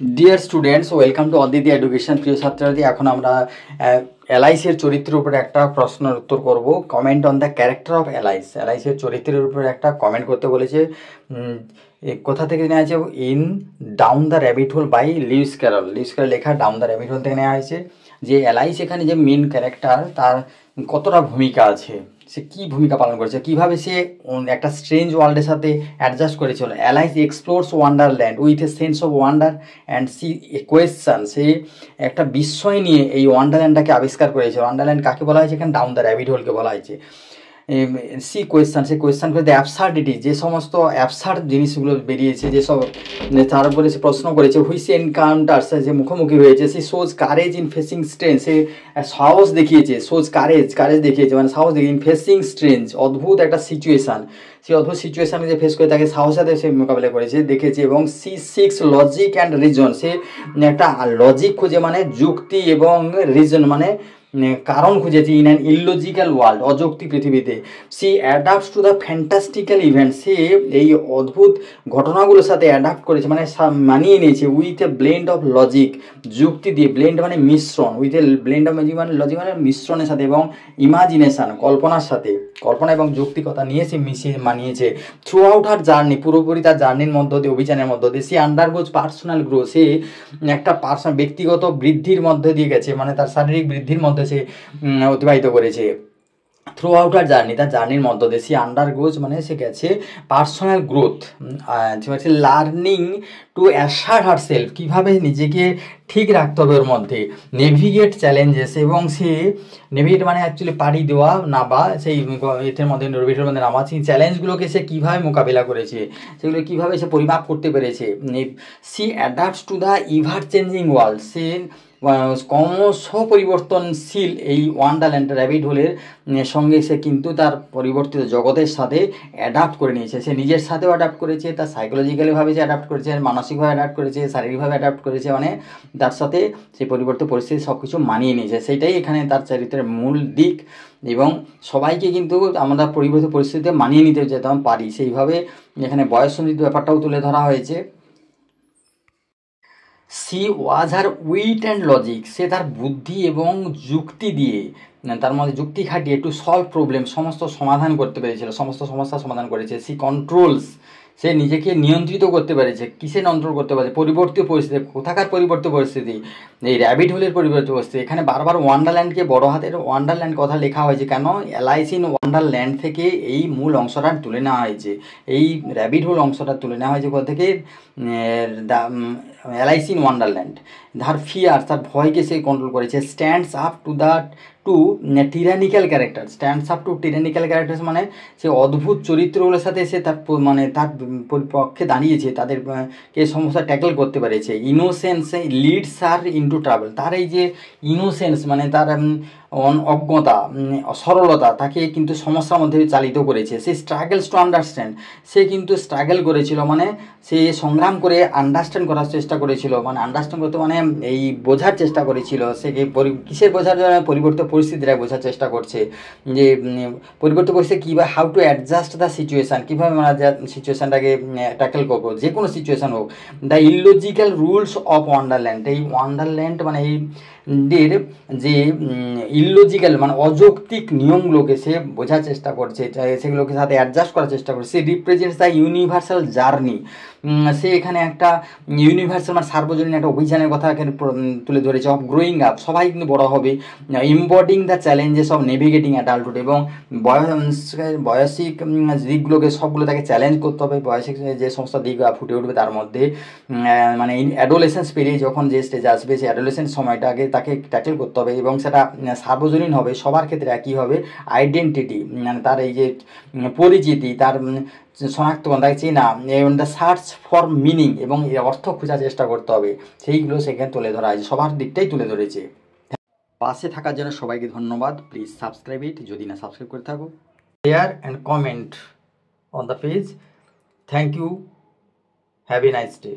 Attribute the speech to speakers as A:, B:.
A: Dear students, welcome to Aditi education. প্রিয় ছাত্রছাত্রী, এখন আমরা এলআইসির চরিত্রের উপরে একটা প্রশ্নের উত্তর করব। Comment on the character of Alice. এলআইসির চরিত্রের উপরে একটা কমেন্ট করতে বলেছে। কোথা থেকে নেওয়া হয়েছে? In down the rabbit hole by Lewis Carroll. Lewis Carroll লেখা ডাউন দ্য র্যাবিট হোল থেকে নেওয়া হয়েছে। যে এলআইস এখানে যে মেন ক্যারেক্টার, তার কতটা ভূমিকা আছে, সে কী ভূমিকা পালন করেছে, কীভাবে সে একটা স্ট্রেঞ্জ ওয়ার্ল্ডের সাথে অ্যাডজাস্ট করেছিল। Alice explores Wonderland with a sense of wonder and she question. সে একটা বিস্ময় নিয়ে এই ওয়ান্ডারল্যান্ডটাকে আবিষ্কার করেছে। ওয়ান্ডারল্যান্ড কাকে বলা হয়েছে? এখানে ডাউন দ্য র্যাবিট হোলকে বলা হয়েছে। সি কোয়েশ্চান, সে কোয়েশ্চান করে দ্য অ্যাবসার্ডিটি, যে সমস্ত অ্যাবসার্ড জিনিসগুলো বেরিয়েছে, যেসব তার উপরে সে প্রশ্ন করেছে। হুইচ এনকাউন্টার্স, যে মুখোমুখি হয়েছে। সে সোজ কারেজ ইন ফেসিং স্ট্রেঞ্জ, সে সাহস দেখিয়েছে। সোজ কারেজ দেখিয়েছে, মানে সাহস দেখে ইন ফেসিং স্ট্রেঞ্জ, অদ্ভুত একটা সিচুয়েশান। সেই অদ্ভুত সিচুয়েশানকে যে ফেস করে তাকে সাহসের সাথে সে মোকাবিলা করেছে, দেখেছে। এবং she seeks logic and reason, সে একটা লজিক খুঁজে, মানে যুক্তি, এবং রিজন মানে কারণ খুঁজেছে। ইন অ্যান ইললজিক্যাল ওয়ার্ল্ড, অযৌক্তিক পৃথিবীতে। She adapts to the fantastical event, সে এই অদ্ভুত ঘটনাগুলোর সাথে অ্যাডাপ্ট করেছে, মানে মানিয়ে নিয়েছে। With a blend of logic, যুক্তি দিয়ে, ব্লেন্ড মানে মিশ্রণ, with a blend of logic মানে মিশ্রণের সাথে, এবং ইমাজিনেশান কল্পনার সাথে, কল্পনা এবং যৌক্তিকতা নিয়ে সে মিশিয়ে মানিয়েছে। থ্রু আউট হার জার্নি, পুরোপুরি তার জার্নির মধ্য দিয়ে, অভিযানের মধ্য দিয়ে। সে আন্ডারগোজ পার্সোনাল গ্রো, সে একটা ব্যক্তিগত বৃদ্ধির মধ্যে দিয়ে গেছে, মানে তার শারীরিক বৃদ্ধির মধ্যে সে অতিবাহিত করেছে। থ্রু আউট আর জার্নি, তার জার্নির মধ্য দিয়ে। সে আন্ডারগোজ মানে সে গেছে personal growth, learning to assert her self, কীভাবে নিজেকে ঠিক রাখতে হবে ওর মধ্যে। নেভিগেট চ্যালেঞ্জেস, এবং সে নেভিগেট মানে অ্যাকচুয়ালি পাড়ি দেওয়া, নাবা, সেই এটার মধ্যে নর্বেটের মধ্যে নামা। সেই চ্যালেঞ্জগুলোকে সে কীভাবে মোকাবিলা করেছে, সেগুলো কীভাবে সে পরিমাপ করতে পেরেছে। She adapts to the ever changing world, সে ক্রমশ পরিবর্তনশীল এই ওয়ান্ডারল্যান্ড র্যাবিট হোলের সঙ্গে সে কিন্তু তার পরিবর্তিত জগতের সাথে অ্যাডাপ্ট করে নিয়েছে। সে নিজের সাথেও অ্যাডাপ্ট করেছে, তার সাইকোলজিক্যালিভাবে সে অ্যাডাপ্ট করেছে, মানসিকভাবে অ্যাডাপ্ট করেছে, শারীরিকভাবে অ্যাডাপ্ট করেছে, মানে তার সাথে সেই পরিবর্তিত পরিস্থিতি সব কিছু মানিয়ে নিয়েছে। সেটাই এখানে তার চরিত্রের মূল দিক। এবং সবাইকে কিন্তু আমরা পরিবর্তিত পরিস্থিতিতে মানিয়ে নিতে যেতাম পারি, সেইভাবে এখানে বয়ঃসন্ধির ব্যাপারটাও তুলে ধরা হয়েছে। She was her wit and logic, সে তার বুদ্ধি এবং যুক্তি দিয়ে, তার মধ্যে যুক্তি খাটিয়ে টু সলভ প্রবলেম, সমস্ত সমাধান করতে পেরেছিল, সমস্ত সমস্যার সমাধান করেছে। সি কন্ট্রোলস, সে নিজেকে নিয়ন্ত্রিত করতে পেরেছে। কিসে নিয়ন্ত্রণ করতে পারে? পরিবর্তিত পরিস্থিতি। কোথাকার পরিবর্তিত পরিস্থিতি? এই র্যাবিট হোলের পরিবর্তিত পরিস্থিতি। এখানে বারবার ওয়ান্ডারল্যান্ডকে বড় হাতের ওয়ান্ডারল্যান্ড কথা লেখা হয়েছে কেন? এলআইস ইন ওয়ান্ডারল্যান্ড থেকে এই মূল অংশটা তুলে নেওয়া হয়েছে। এই র্যাবিট হোল অংশটা তুলে নেওয়া হয়েছে কোথা থেকে? Alice in Wonderland. তার ফিয়ার, তার ভয়কে সে কন্ট্রোল করেছে। Stands up to the tyrannical character, stands up to tyrannical characters মানে সে অদ্ভুত চরিত্রগুলোর সাথে সে তার মানে তার পক্ষে দাঁড়িয়েছে, তাদেরকে সমস্যা ট্যাকল করতে পেরেছে। ইনোসেন্স লিডস আর ইনটু ট্রাভেল, তার এই যে ইনোসেন্স মানে তার অজ্ঞতা, সরলতা তাকে কিন্তু সমস্যার মধ্যে চালিত করেছে। সে স্ট্রাগলস টু আন্ডারস্ট্যান্ড, সে কিন্তু স্ট্রাগল করেছিল, মানে সে সংগ্রাম করে আন্ডারস্ট্যান্ড করার চেষ্টা করেছিল, মানে আন্ডারস্ট্যান্ড করতে মানে এই বোঝার চেষ্টা করেছিল। সে কিসের বোঝার জন্য? পরিবর্তিত পরিস্থিতিটা বোঝার চেষ্টা করছে, যে পরিবর্তিত পরিস্থিতি কীভাবে, how to adjust the situation, কীভাবে আমরা সিচুয়েশানটাকে ট্যাকেল করবো, যে কোনো সিচুয়েশান হোক। The illogical rules of Wonderland, এই ওয়ান্ডারল্যান্ড মানে এই যে ইললজিক্যাল মানে অযৌক্তিক নিয়মগুলোকে সে বোঝার চেষ্টা করছে, সেগুলোকে সাথে অ্যাডজাস্ট করার চেষ্টা করছে। সে রিপ্রেজেন্টস দ্য ইউনিভার্সাল জার্নি, সে এখানে একটা ইউনিভার্সাল মানে সার্বজনীন একটা অভিযানের কথা এখানে তুলে ধরেছে। অফ গ্রোয়িং আপ, সবাই কিন্তু বড় হবে। Embodying the challenges of navigating adulthood, এবং বয়সিক দিকগুলোকে সবগুলো তাকে চ্যালেঞ্জ করতে হবে। বয়সিক যে সমস্ত দিক ফুটে উঠবে তার মধ্যে, মানে অ্যাডোলেসেন্স পেরিয়ে যখন যে স্টেজে আসবে, সেই অ্যাডোলেসেন্স সময়টাকে তাকে ট্যাকেল করতে হবে, এবং সেটা সার্বজনীন হবে, সবার ক্ষেত্রে একই হবে। আইডেন্টিটি মানে তার এই যে পরিচিতি, তার শনাক্তকরণ, তাকে চেনা, দ্য সার্চ ফর মিনিং, এবং এর অর্থ খোঁজার চেষ্টা করতে হবে। সেইগুলো সেখানে তুলে ধরা হয়েছে, সবার দিকটাই তুলে ধরেছে। পাশে থাকার জন্য সবাইকে ধন্যবাদ। প্লিজ সাবস্ক্রাইব ইট যদি না সাবস্ক্রাইব করে থাকো। Share and comment on the page. Thank you. Have a nice day.